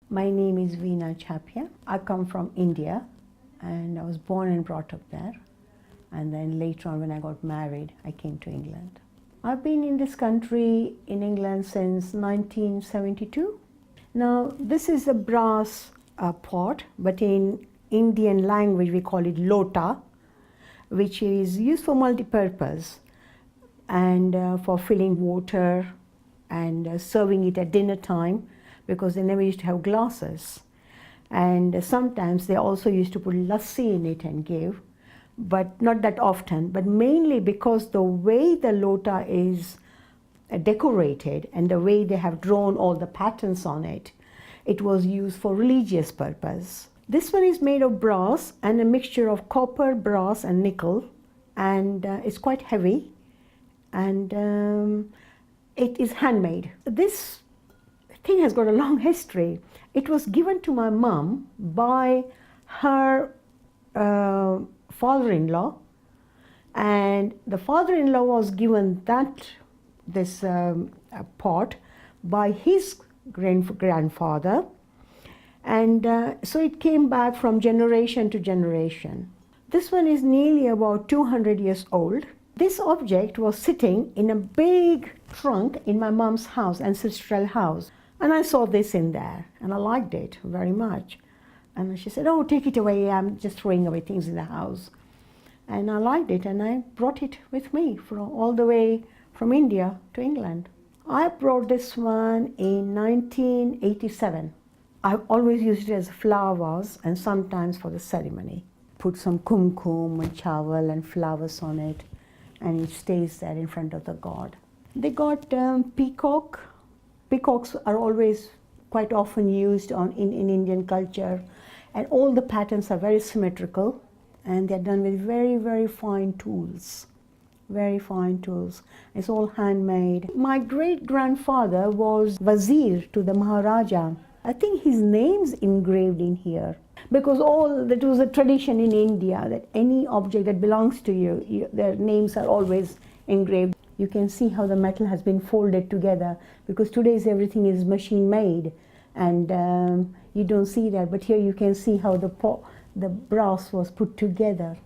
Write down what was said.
My name is Veena Chapia. I come from India and I was born and brought up there. And then later on when I got married, I came to England. I've been in this country in England since 1972. Now this is a brass pot, but in Indian language we call it Lota, which is used for multi-purpose and for filling water and serving it at dinner time, because they never used to have glasses. And sometimes they also used to put lassi in it and give, but not that often, but mainly because the way the Lota is decorated and the way they have drawn all the patterns on it, it was used for religious purpose. This one is made of brass and a mixture of copper, brass and nickel, and it's quite heavy, and it is handmade. This thing has got a long history. It was given to my mom by her father-in-law, and the father-in-law was given this pot by his grandfather, and so it came back from generation to generation. This one is nearly about 200 years old. This object was sitting in a big trunk in my mom's house, ancestral house, and I saw this in there and I liked it very much. And she said, "Oh, take it away, I'm just throwing away things in the house." And I liked it and I brought it with me all the way from India to England. I brought this one in 1987. I've always used it as a flower vase and sometimes for the ceremony. Put some kumkum and chawal and flowers on it, and it stays there in front of the god. They got peacock. Peacocks are always quite often used in Indian culture, and all the patterns are very symmetrical and they're done with very, very fine tools. Very fine tools. It's all handmade. My great-grandfather was Wazir to the Maharaja. I think his name's engraved in here, because that was a tradition in India that any object that belongs to you, their names are always engraved. You can see how the metal has been folded together, because today's everything is machine made and you don't see that, but here you can see how the brass was put together.